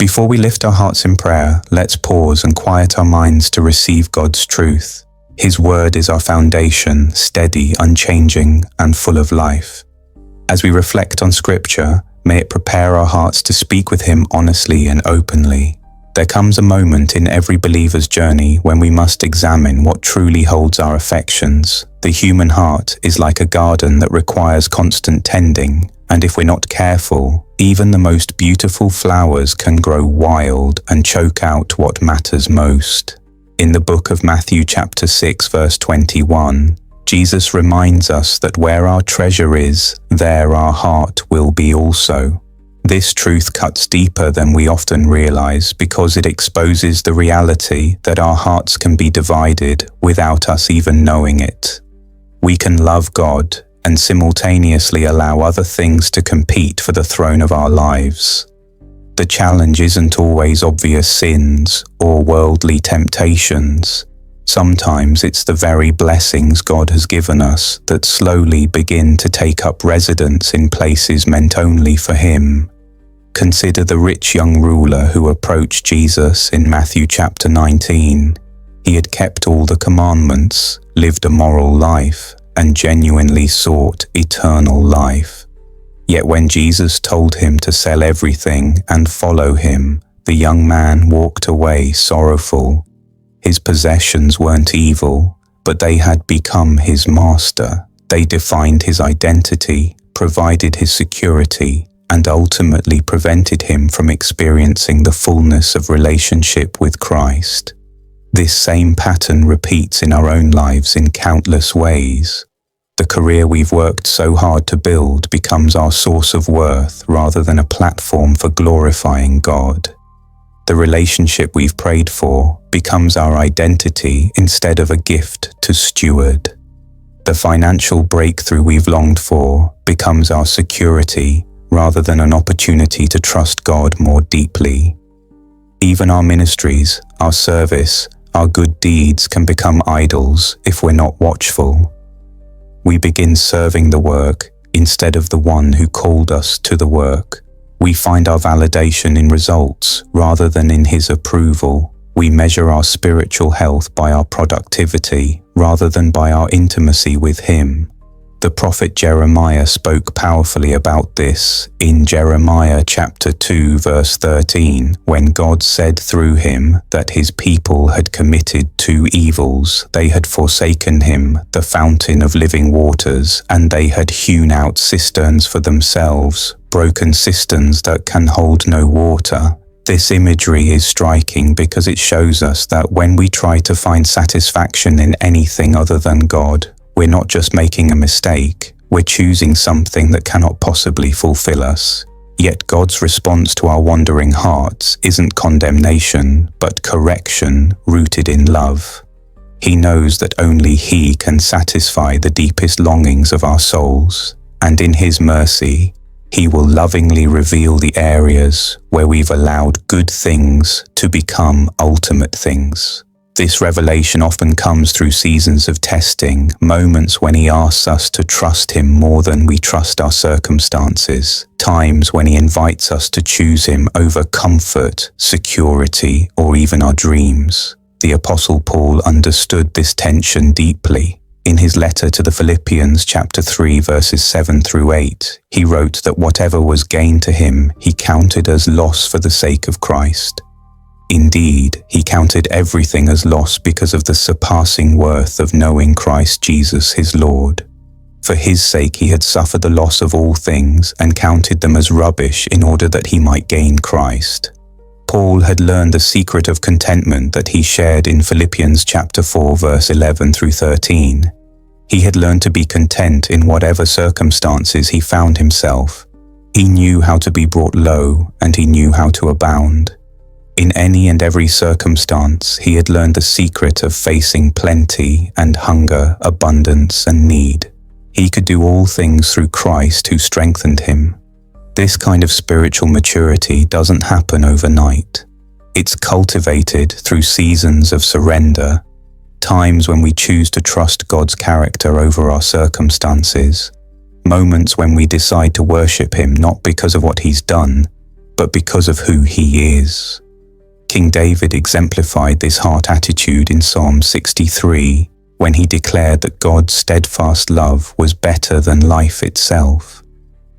Before we lift our hearts in prayer, let's pause and quiet our minds to receive God's truth. His word is our foundation, steady, unchanging, and full of life. As we reflect on Scripture, may it prepare our hearts to speak with Him honestly and openly. There comes a moment in every believer's journey when we must examine what truly holds our affections. The human heart is like a garden that requires constant tending, and if we're not careful, even the most beautiful flowers can grow wild and choke out what matters most. In the book of Matthew chapter 6 verse 21, Jesus reminds us that where our treasure is, there our heart will be also. This truth cuts deeper than we often realize because it exposes the reality that our hearts can be divided without us even knowing it. We can love God and simultaneously allow other things to compete for the throne of our lives. The challenge isn't always obvious sins or worldly temptations. Sometimes it's the very blessings God has given us that slowly begin to take up residence in places meant only for Him. Consider the rich young ruler who approached Jesus in Matthew chapter 19. He had kept all the commandments, lived a moral life, and genuinely sought eternal life. Yet when Jesus told him to sell everything and follow Him, the young man walked away sorrowful. His possessions weren't evil, but they had become his master. They defined his identity, provided his security, and ultimately prevented him from experiencing the fullness of relationship with Christ. This same pattern repeats in our own lives in countless ways. The career we've worked so hard to build becomes our source of worth rather than a platform for glorifying God. The relationship we've prayed for becomes our identity instead of a gift to steward. The financial breakthrough we've longed for becomes our security rather than an opportunity to trust God more deeply. Even our ministries, our service, our good deeds can become idols if we're not watchful. We begin serving the work instead of the one who called us to the work. We find our validation in results rather than in His approval. We measure our spiritual health by our productivity rather than by our intimacy with Him. The prophet Jeremiah spoke powerfully about this in Jeremiah chapter 2 verse 13, when God said through him that His people had committed two evils. They had forsaken Him, the fountain of living waters, and they had hewn out cisterns for themselves, broken cisterns that can hold no water. This imagery is striking because it shows us that when we try to find satisfaction in anything other than God, we're not just making a mistake, we're choosing something that cannot possibly fulfill us. Yet God's response to our wandering hearts isn't condemnation, but correction rooted in love. He knows that only He can satisfy the deepest longings of our souls, and in His mercy, He will lovingly reveal the areas where we've allowed good things to become ultimate things. This revelation often comes through seasons of testing, moments when He asks us to trust Him more than we trust our circumstances, times when He invites us to choose Him over comfort, security, or even our dreams. The Apostle Paul understood this tension deeply. In his letter to the Philippians chapter 3 verses 7 through 8, he wrote that whatever was gain to him, he counted as loss for the sake of Christ. Indeed, he counted everything as loss because of the surpassing worth of knowing Christ Jesus his Lord. For His sake he had suffered the loss of all things and counted them as rubbish in order that he might gain Christ. Paul had learned the secret of contentment that he shared in Philippians chapter 4 verse 11 through 13. He had learned to be content in whatever circumstances he found himself. He knew how to be brought low and he knew how to abound. In any and every circumstance, he had learned the secret of facing plenty and hunger, abundance and need. He could do all things through Christ who strengthened him. This kind of spiritual maturity doesn't happen overnight. It's cultivated through seasons of surrender, times when we choose to trust God's character over our circumstances, moments when we decide to worship Him not because of what He's done, but because of who he is. King David exemplified this heart attitude in Psalm 63, when he declared that God's steadfast love was better than life itself.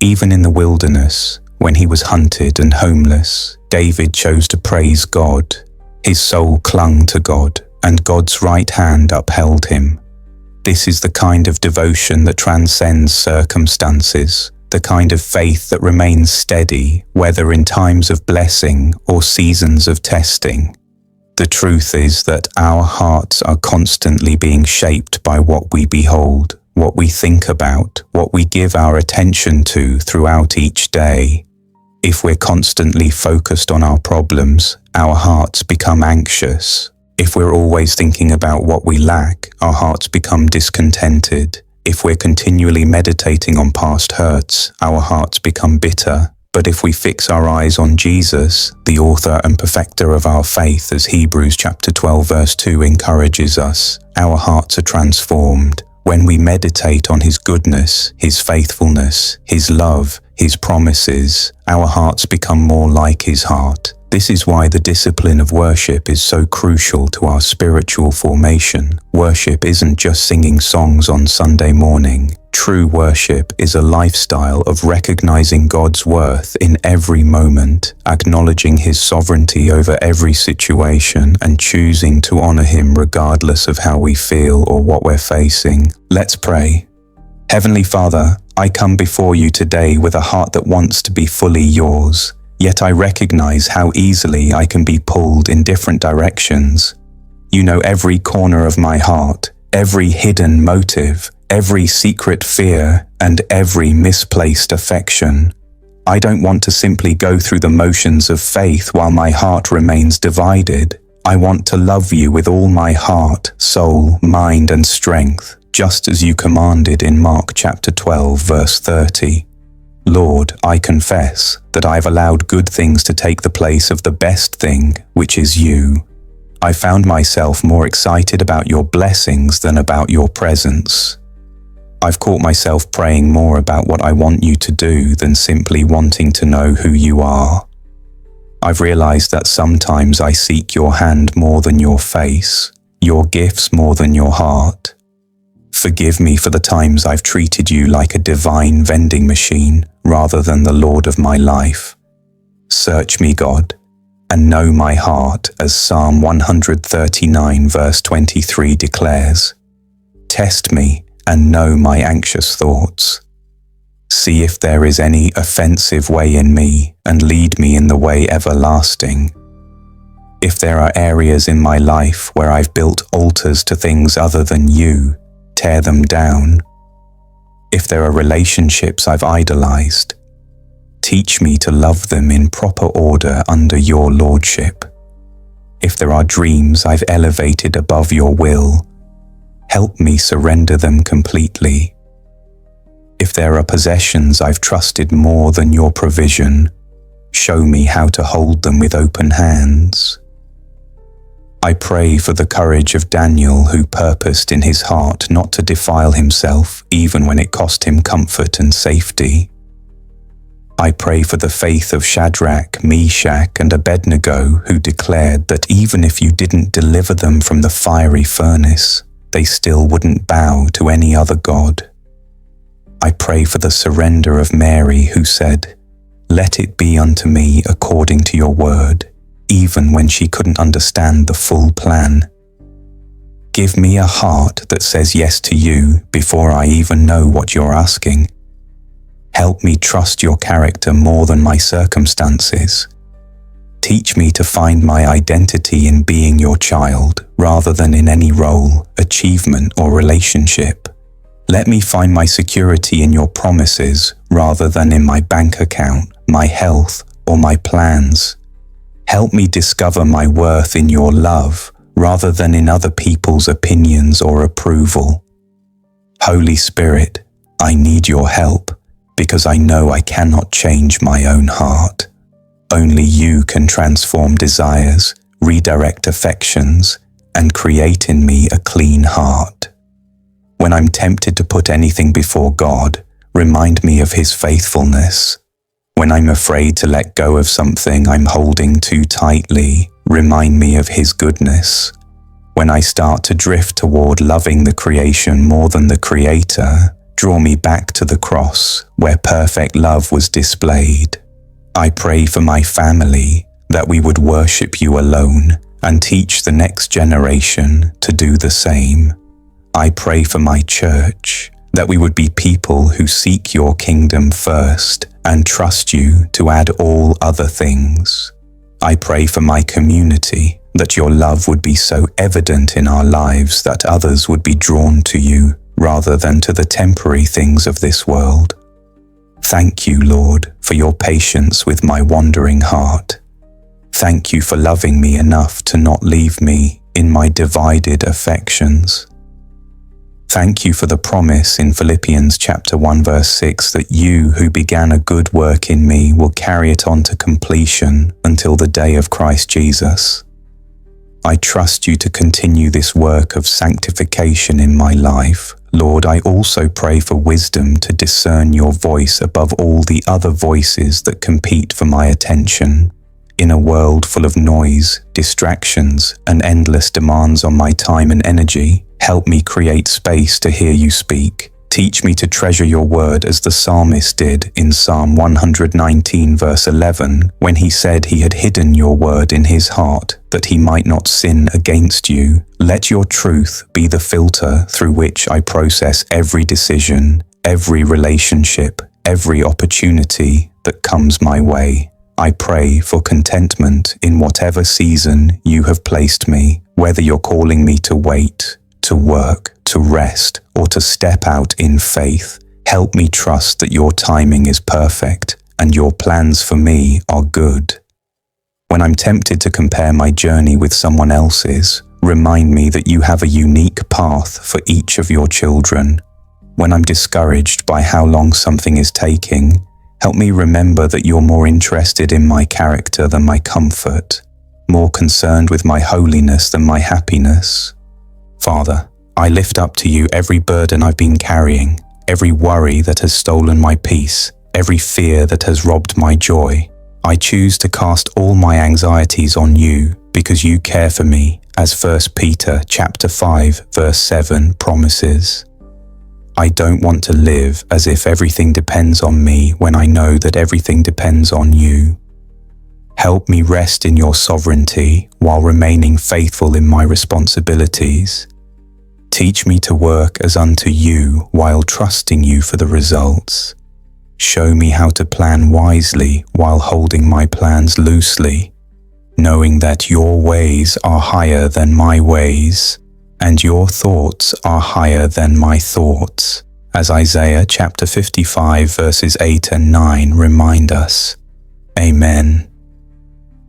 Even in the wilderness, when he was hunted and homeless, David chose to praise God. His soul clung to God, and God's right hand upheld him. This is the kind of devotion that transcends circumstances, the kind of faith that remains steady, whether in times of blessing or seasons of testing. The truth is that our hearts are constantly being shaped by what we behold, what we think about, what we give our attention to throughout each day. If we're constantly focused on our problems, our hearts become anxious. If we're always thinking about what we lack, our hearts become discontented. If we're continually meditating on past hurts, our hearts become bitter. But if we fix our eyes on Jesus, the author and perfecter of our faith, as Hebrews chapter 12 verse 2 encourages us, our hearts are transformed. When we meditate on his goodness, his faithfulness, his love, his promises, our hearts become more like his heart. This is why the discipline of worship is so crucial to our spiritual formation. Worship isn't just singing songs on Sunday morning. True worship is a lifestyle of recognizing God's worth in every moment, acknowledging his sovereignty over every situation, and choosing to honor him regardless of how we feel or what we're facing. Let's pray. Heavenly Father, I come before you today with a heart that wants to be fully yours. Yet I recognize how easily I can be pulled in different directions. You know every corner of my heart, every hidden motive, every secret fear, and every misplaced affection. I don't want to simply go through the motions of faith while my heart remains divided. I want to love you with all my heart, soul, mind, and strength, just as you commanded in Mark chapter 12, verse 30. Lord, I confess that I've allowed good things to take the place of the best thing, which is you. I found myself more excited about your blessings than about your presence. I've caught myself praying more about what I want you to do than simply wanting to know who you are. I've realized that sometimes I seek your hand more than your face, your gifts more than your heart. Forgive me for the times I've treated you like a divine vending machine rather than the Lord of my life. Search me, God, and know my heart, as Psalm 139 verse 23 declares. Test me and know my anxious thoughts. See if there is any offensive way in me, and lead me in the way everlasting. If there are areas in my life where I've built altars to things other than you, tear them down. If there are relationships I've idolized, teach me to love them in proper order under your lordship. If there are dreams I've elevated above your will, help me surrender them completely. If there are possessions I've trusted more than your provision, show me how to hold them with open hands. I pray for the courage of Daniel, who purposed in his heart not to defile himself even when it cost him comfort and safety. I pray for the faith of Shadrach, Meshach, and Abednego, who declared that even if you didn't deliver them from the fiery furnace, they still wouldn't bow to any other god. I pray for the surrender of Mary, who said, "Let it be unto me according to your word," even when she couldn't understand the full plan. Give me a heart that says yes to you before I even know what you're asking. Help me trust your character more than my circumstances. Teach me to find my identity in being your child rather than in any role, achievement, or relationship. Let me find my security in your promises rather than in my bank account, my health, or my plans. Help me discover my worth in your love rather than in other people's opinions or approval. Holy Spirit, I need your help because I know I cannot change my own heart. Only you can transform desires, redirect affections, and create in me a clean heart. When I'm tempted to put anything before God, remind me of his faithfulness. When I'm afraid to let go of something I'm holding too tightly, remind me of His goodness. When I start to drift toward loving the creation more than the Creator, draw me back to the cross where perfect love was displayed. I pray for my family that we would worship You alone and teach the next generation to do the same. I pray for my church that we would be people who seek Your kingdom first and trust You to add all other things. I pray for my community that Your love would be so evident in our lives that others would be drawn to You rather than to the temporary things of this world. Thank You, Lord, for Your patience with my wandering heart. Thank You for loving me enough to not leave me in my divided affections. Thank You for the promise in Philippians chapter 1 verse 6 that You who began a good work in me will carry it on to completion until the day of Christ Jesus. I trust You to continue this work of sanctification in my life. Lord, I also pray for wisdom to discern Your voice above all the other voices that compete for my attention. In a world full of noise, distractions, and endless demands on my time and energy, help me create space to hear You speak. Teach me to treasure Your word as the psalmist did in Psalm 119 verse 11, when he said he had hidden Your word in his heart, that he might not sin against You. Let Your truth be the filter through which I process every decision, every relationship, every opportunity that comes my way. I pray for contentment in whatever season You have placed me, whether You're calling me to wait, to work, to rest, or to step out in faith. Help me trust that Your timing is perfect and Your plans for me are good. When I'm tempted to compare my journey with someone else's, remind me that You have a unique path for each of Your children. When I'm discouraged by how long something is taking, help me remember that You're more interested in my character than my comfort, more concerned with my holiness than my happiness. Father, I lift up to You every burden I've been carrying, every worry that has stolen my peace, every fear that has robbed my joy. I choose to cast all my anxieties on You because You care for me, as 1 Peter chapter 5 verse 7 promises. I don't want to live as if everything depends on me when I know that everything depends on You. Help me rest in Your sovereignty while remaining faithful in my responsibilities. Teach me to work as unto You while trusting You for the results. Show me how to plan wisely while holding my plans loosely, knowing that Your ways are higher than my ways, and Your thoughts are higher than my thoughts, as Isaiah chapter 55 verses 8 and 9 remind us. Amen.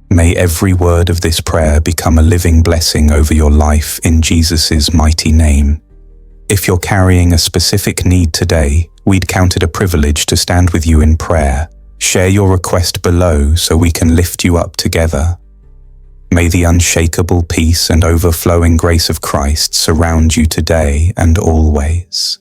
May every word of this prayer become a living blessing over your life in Jesus' mighty name. If you're carrying a specific need today, we'd count it a privilege to stand with you in prayer. Share your request below so we can lift you up together. May the unshakable peace and overflowing grace of Christ surround you today and always.